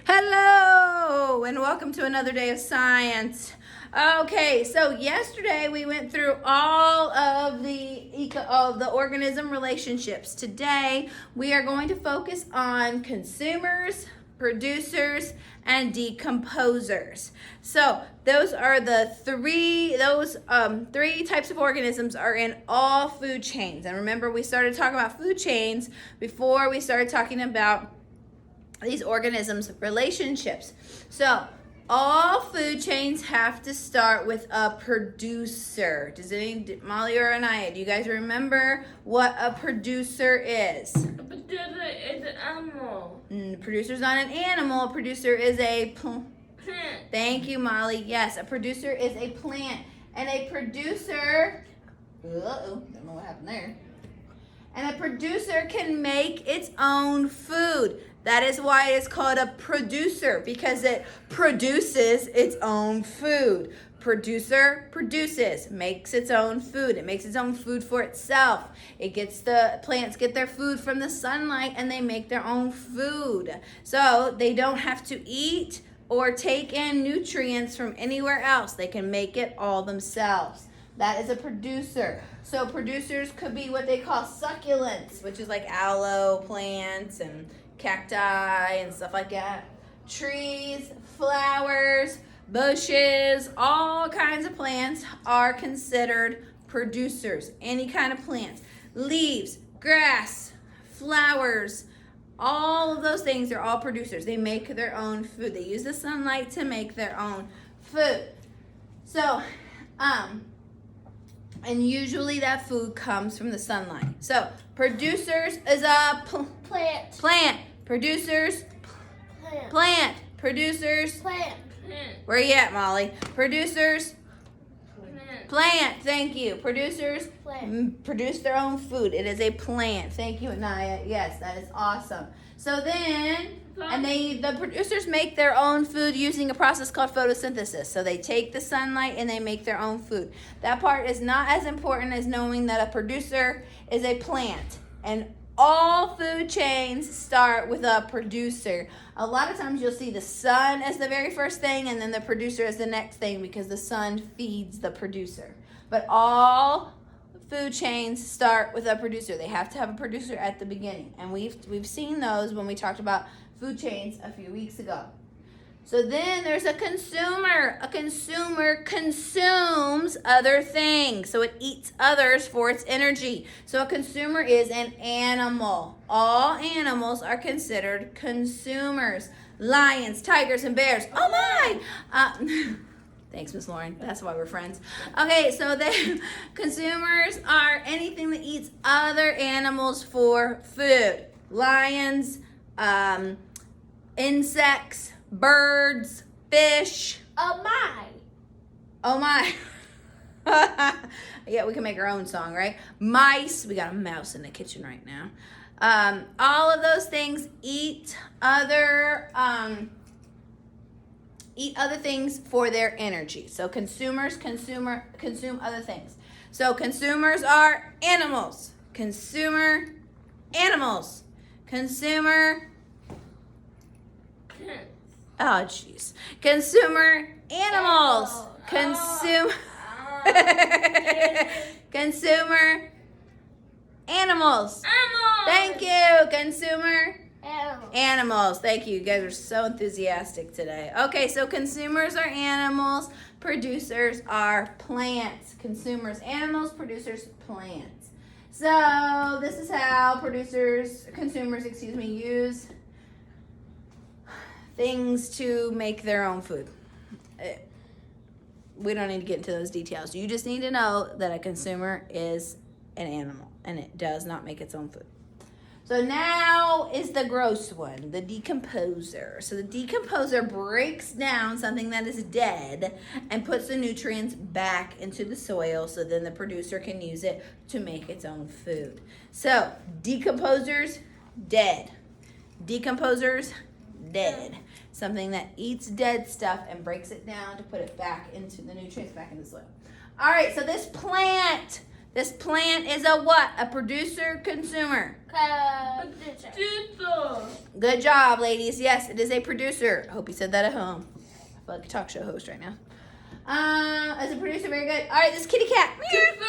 Hello, and welcome to another day of science. Okay, so yesterday we went through all of the organism relationships. Today we are going to focus on consumers, producers, and decomposers. So those are the three types of organisms are in all food chains. And remember, we started talking about food chains before we started talking about these organisms' relationships. So all food chains have to start with a producer. Molly or Anaya, do you guys remember what a producer is? A producer is an animal. Producer's not an animal. A producer is a Plant. Thank you, Molly. Yes, a producer is a plant. And a producer, don't know what happened there. And a producer can make its own food. That is why it's called a producer, because it produces its own food. Producer produces, makes its own food. It makes its own food for itself. Plants get their food from the sunlight and they make their own food. So they don't have to eat or take in nutrients from anywhere else. They can make it all themselves. That is a producer. So producers could be what they call succulents, which is like aloe plants and cacti and stuff like that. Trees, flowers, bushes, all kinds of plants are considered producers. Any kind of plants. Leaves, grass, flowers, all of those things are all producers. They make their own food. They use the sunlight to make their own food. So, and usually that food comes from the sunlight. So, producers is a plant. Producers, plant. Producers, Plant. where you at, Molly? Producers, plant. Thank you. Producers produce their own food. It is a plant. Thank you, Anaya. Yes, that is awesome. So then, the producers make their own food using a process called photosynthesis. So they take the sunlight and they make their own food. That part is not as important as knowing that a producer is a plant. And all food chains start with a producer. A lot of times you'll see the sun as the very first thing and then the producer as the next thing because the sun feeds the producer. But all food chains start with a producer. They have to have a producer at the beginning. And we've seen those when we talked about food chains a few weeks ago. So then there's a consumer. A consumer consumes other things. So it eats others for its energy. So a consumer is an animal. All animals are considered consumers. Lions, tigers, and bears. Oh my! Thanks, Miss Lauren. That's why we're friends. Okay, so the consumers are anything that eats other animals for food. Lions, insects, birds, fish. Oh my. Oh my. Yeah, we can make our own song, right? Mice. We got a mouse in the kitchen right now. All of those things eat other things for their energy. So consumers consume other things. So consumers are animals. Consumer animals. Consumer. Oh, jeez. Consumer animals. Consumer animals. Thank you. Consumer animals. Thank you. You guys are so enthusiastic today. Okay, so consumers are animals. Producers are plants. Consumers animals. Producers plants. So this is how consumers use things to make their own food. We don't need to get into those details. You just need to know that a consumer is an animal and it does not make its own food. So now is the gross one, the decomposer. So the decomposer breaks down something that is dead and puts the nutrients back into the soil so then the producer can use it to make its own food. So decomposers, dead. Decomposers, dead. Something that eats dead stuff and breaks it down to put it back into the nutrients back in the soil. All right, so this plant This plant is a what? A producer, consumer. Producer. Good job, ladies. Yes, it is a producer. I hope you said that at home. I feel like a talk show host right now. As a producer, very good. All right, this kitty cat. Consumer.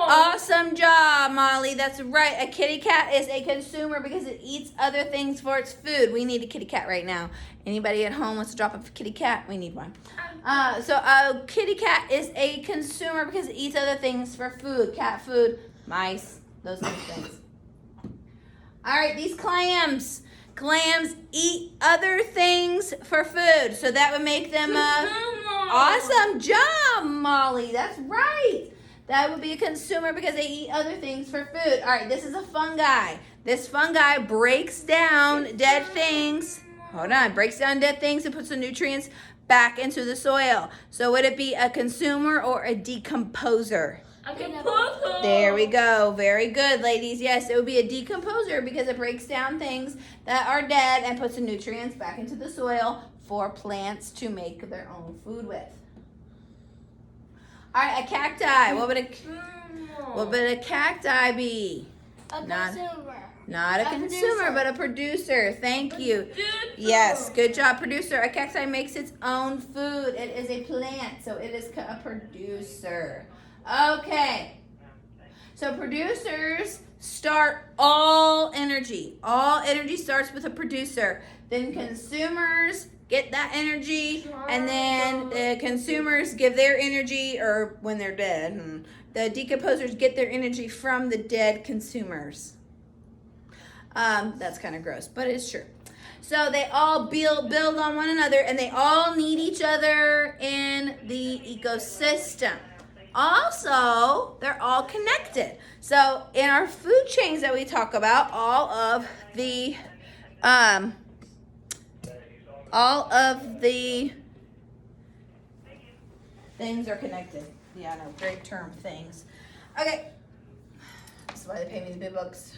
Awesome job, Molly. That's right. A kitty cat is a consumer because it eats other things for its food. We need a kitty cat right now. Anybody at home wants to drop a kitty cat? We need one. So a kitty cat is a consumer because it eats other things for food. Cat food, mice, those kind of things. All right, these clams. Clams eat other things for food. So that would make them awesome job, Molly. That's right. That would be a consumer because they eat other things for food. All right, this is a fungi. This fungi breaks down dead things. Hold on, breaks down dead things and puts the nutrients back into the soil. So would it be a consumer or a decomposer? A composer. There we go. Very good, ladies. Yes, it would be a decomposer because it breaks down things that are dead and puts the nutrients back into the soil for plants to make their own food with. All right, a cacti. What would a cacti be? A consumer. Not a consumer, producer. but a producer. Thank you. Producer. Yes, good job, producer. A cacti makes its own food. It is a plant, so it is a producer. Okay. So producers start all energy. All energy starts with a producer. Then consumers get that energy, and then the consumers give their energy, or when they're dead, the decomposers get their energy from the dead consumers. That's kind of gross, but it's true. So they all build on one another, and they all need each other in the ecosystem. Also, they're all connected. So in our food chains that we talk about, all of the things are connected. Yeah, I know, great term, things. Okay, that's why they pay me the big bucks.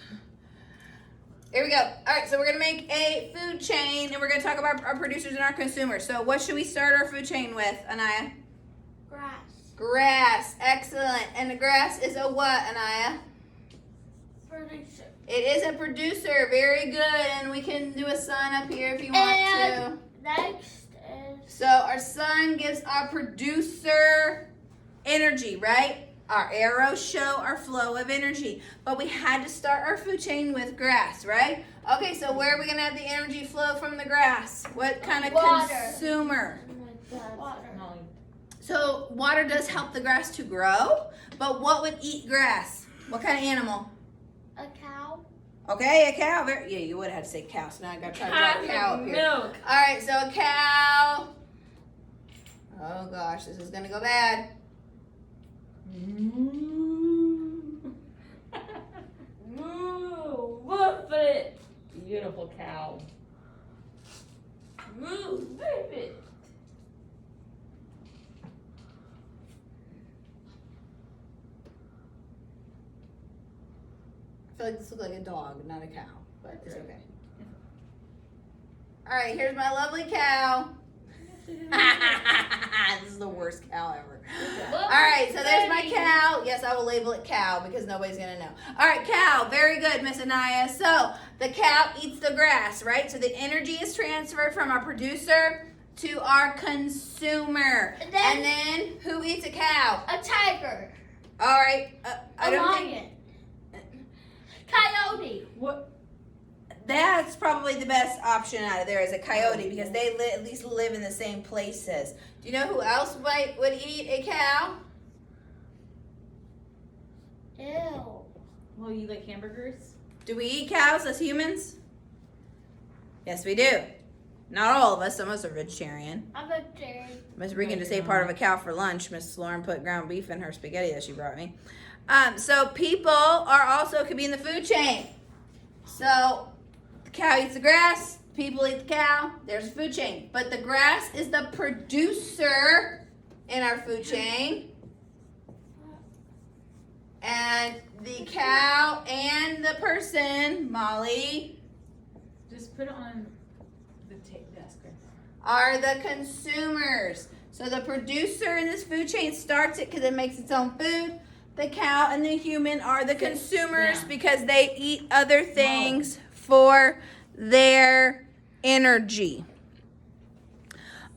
Here we go. All right, so we're gonna make a food chain, and we're gonna talk about our producers and our consumers. So what should we start our food chain with, Anaya? Grass. Grass, excellent. And the grass is a what, Anaya? Producer. It is a producer, very good. And we can do a sun up here if you want to. Next is. So our sun gives our producer energy, right? Our arrows show our flow of energy. But we had to start our food chain with grass, right? Okay, so where are we gonna have the energy flow from the grass? What kind of Water. consumer? Water. So water does help the grass to grow, but what would eat grass? What kind of animal? A cow. Okay, a cow. Yeah, you would have had to say cow, so now I gotta try to draw a cow up here. Milk. All right, so a cow. Oh gosh, this is gonna go bad. Moo. Woof it. Beautiful cow. Moo. Woof it. I feel like this looks like a dog, not a cow, but it's okay. All right, here's my lovely cow. This is the worst cow ever. All right, so there's my cow. Yes, I will label it cow because nobody's gonna know. All right, cow. Very good, Miss Anaya. So the cow eats the grass, right? So the energy is transferred from our producer to our consumer. And then- And then who eats a cow? A tiger. All right. I A don't think lion. Coyote. What? that's probably the best option out of there is a coyote because they at least live in the same places. Do you know who else would eat a cow? Ew. Well, you like hamburgers? Do we eat cows as humans? Yes, we do. Not all of us. Some of us are vegetarian. I'm a vegetarian. Miss Regan just ate part of a cow for lunch. Miss Lauren put ground beef in her spaghetti that she brought me. So people are also could be in the food chain. So the cow eats the grass. People eat the cow. There's a food chain. But the grass is the producer in our food chain. And the cow and the person, Molly, Just put it on the desk. are the consumers. So the producer in this food chain starts it because it makes its own food. The cow and the human are the consumers Yeah. because they eat other things for their energy.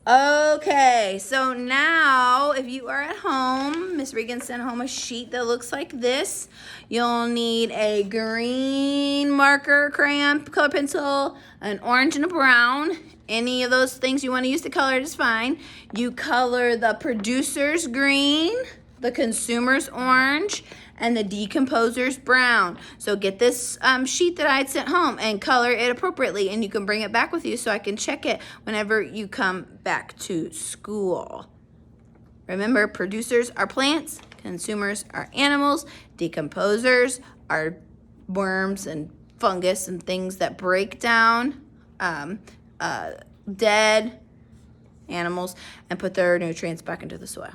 Okay, so now if you are at home, Miss Regan sent home a sheet that looks like this. You'll need a green marker, crayon, color pencil, an orange and a brown. Any of those things you want to use to color it is fine. You color the producers green, the consumers orange, and the decomposers brown. So get this sheet that I had sent home and color it appropriately, and you can bring it back with you so I can check it whenever you come back to school. Remember, producers are plants, consumers are animals, decomposers are worms and fungus and things that break down dead animals and put their nutrients back into the soil.